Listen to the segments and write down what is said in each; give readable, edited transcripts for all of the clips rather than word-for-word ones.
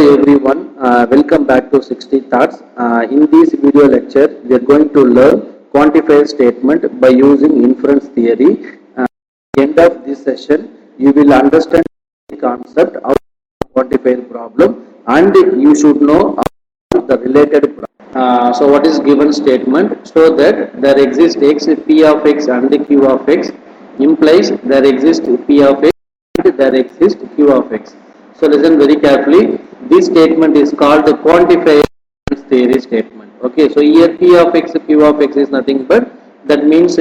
everyone, welcome back to 60 Thoughts. In this video lecture, we are going to learn quantifier statement by using inference theory. At the end of this session, you will understand the concept of quantifier problem and you should know the related problem. So what is given statement? So that there exists x, p of x and q of x implies there exists p of x and there exists q of x. So listen very carefully. This statement is called the quantifier theory statement. Okay, so here p of x, q of x is nothing but that means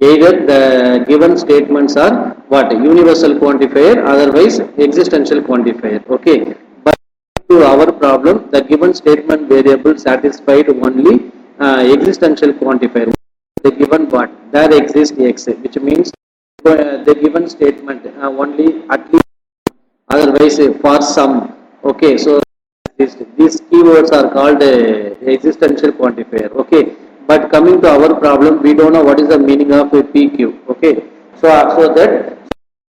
either the given statements are what? Universal quantifier, otherwise existential quantifier. Okay, but to our problem, the given statement variable satisfied only existential quantifier. The given what? There exists x, which means the given statement only at least, otherwise for some. Okay, so these keywords are called existential quantifier. Okay, but coming to our problem, we don't know what is the meaning of a pq. Okay, so that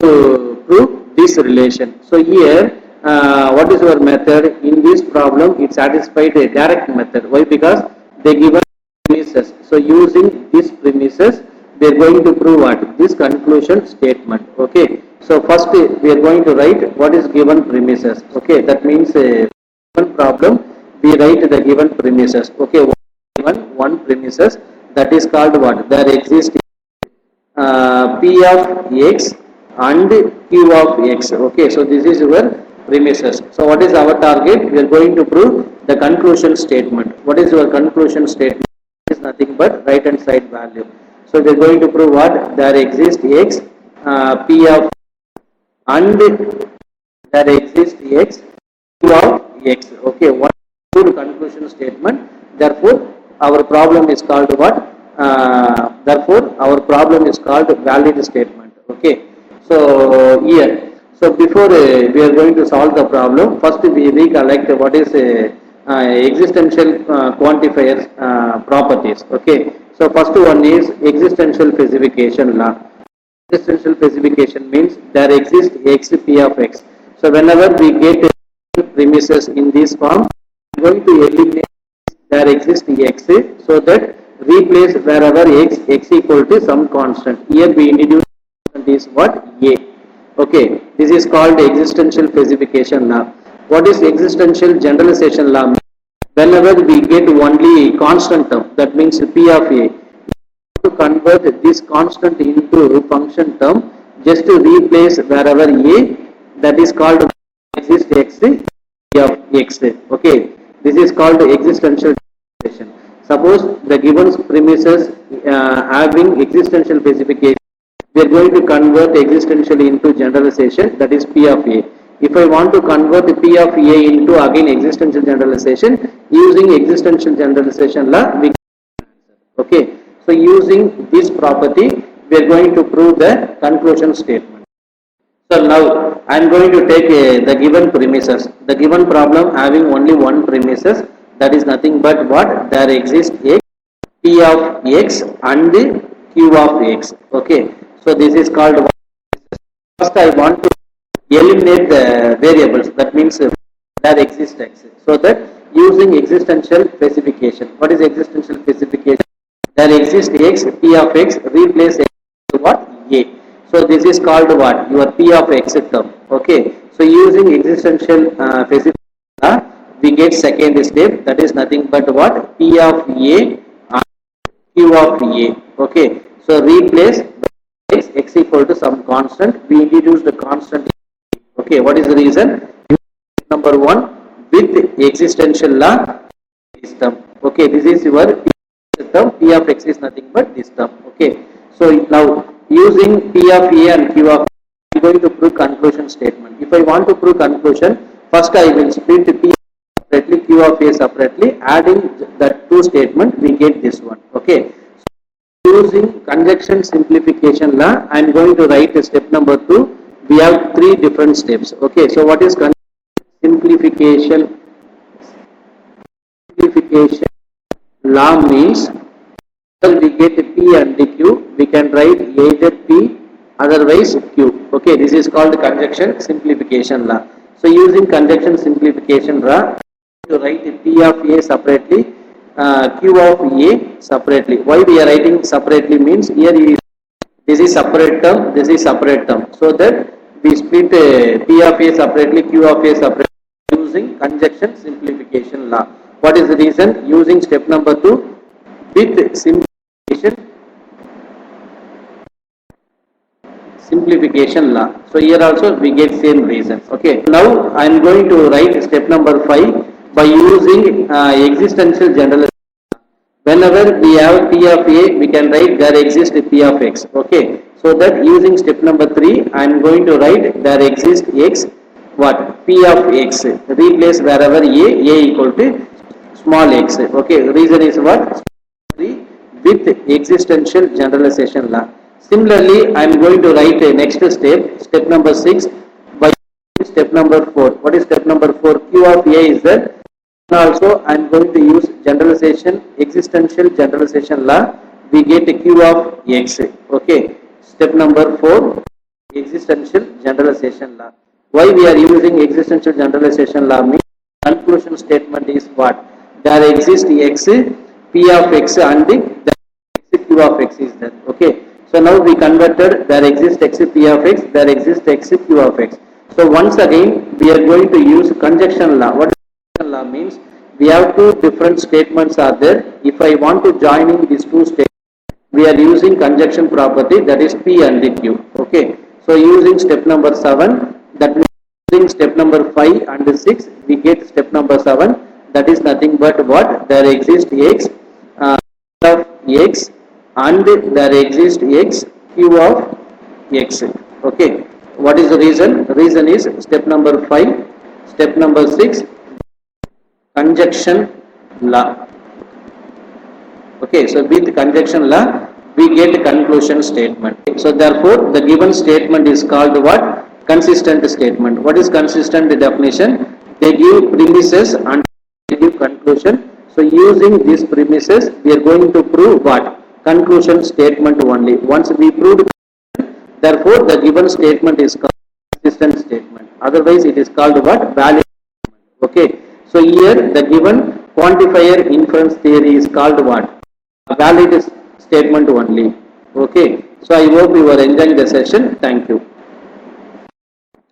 to prove this relation. So here what is our method? In this problem it satisfied a direct method. Why? Because they given premises. So using these premises we are going to prove what? This conclusion statement. Okay, so first we are going to write what is given premises. Okay, that means given problem we write the given premises. Okay, given one premises, that is called what? There exists p of x and q of x. Okay, so this is your premises. So what is our target? We are going to prove the conclusion statement. What is your conclusion statement? It is nothing but right hand side value. So we are going to prove what? There exists x, p of and there exists x, q of x. Okay, one good conclusion statement. Therefore, our problem is called what? Therefore, our problem is called valid statement. Okay, so here, so before we are going to solve the problem, first we recollect what is existential quantifiers properties. Okay, so first one is existential specification law. Existential specification means there exists x, p of x. So whenever we get premises in this form, we are going to eliminate there exists x, so that replace wherever x equal to some constant. Here we introduce is what? A. Okay, this is called existential specification law. What is existential generalization law? Whenever we get only constant term, that means p of a, to convert this constant into function term, just to replace wherever a, that is called exists x, p of x. Okay, this is called existential generalization. Suppose the given premises having existential specification, we are going to convert existential into generalization, that is p of a. If I want to convert p of a into again existential generalization, using existential generalization law, we can answer. Okay, so using this property, we are going to prove the conclusion statement. So now I am going to take the given premises. The given problem having only one premises, that is nothing but what? There exists x, p of x and q of x. Okay, so this is called what? First I want to eliminate the variables, that means there exists x. So that using existential specification. What is existential specification? There exists x, p of x, replace x with what? A. So this is called what? Your p of x term. Okay, so using existential specification, we get second step, that is nothing but what? P of a and q of a. Okay, so replace x equal to some constant. We introduce the constant. Okay, what is the reason? Number one, with existential law system. Okay, this is your term. P of x is nothing but this term. Okay, so now using p of a and q of a, I am going to prove conclusion statement. If I want to prove conclusion, first I will split p separately, q of a separately. Adding that two statement, we get this one. Okay, so using conjunction simplification law, I am going to write step number 2. We have three different steps. Okay, so what is simplification? Simplification law means we get p and q, we can write either p, otherwise q. Okay, this is called conjunction simplification law. So using conjunction simplification, to write P of A separately, Q of A separately. Why we are writing separately means here this is separate term, this is separate term. So that we split P of A separately, Q of A separately using conjunction simplification law. What is the reason? Using step number 2 with simplification law. So here also we get same reasons. Okay. Now I am going to write step number 5 by using existential generalization. Whenever we have P of A, we can write there exists P of X. Okay. So that using step number 3, I am going to write there exists X, what? P of X. Replace wherever A equal to small x. Okay. Reason is what? With existential generalization law. Similarly, I am going to write a next step number 6, by step number 4. What is step number 4? Q of A is that. Also, I am going to use generalization, existential generalization law. We get a Q of X. Okay. Step number 4, existential generalization law. Why we are using existential generalization law means conclusion statement is what? There exists X, P of X and the Q of X is there. Okay. So now we converted there exists X P of X, there exists X Q of X. So once again we are going to use conjunction law. What conjunction law means? We have two different statements are there. If I want to join in these two statements, we are using conjunction property, that is P and the Q. Okay. So using step number 7, that means using step number 5 and 6, we get step number 7. That is nothing but what? There exists X of X and there exists X Q of X. Okay. What is the reason? Reason is step number 5, step number 6, conjunction law. Okay. So with conjunction law, we get a conclusion statement. So therefore, the given statement is called what? Consistent statement. What is consistent definition? They give premises and they give conclusion. So using these premises, we are going to prove what? Conclusion statement only. Once we proved, therefore the given statement is called consistent statement. Otherwise it is called what? Valid statement. Okay. So here the given quantifier inference theory is called what? A valid statement only. Okay. So I hope you are enjoying the session. Thank you.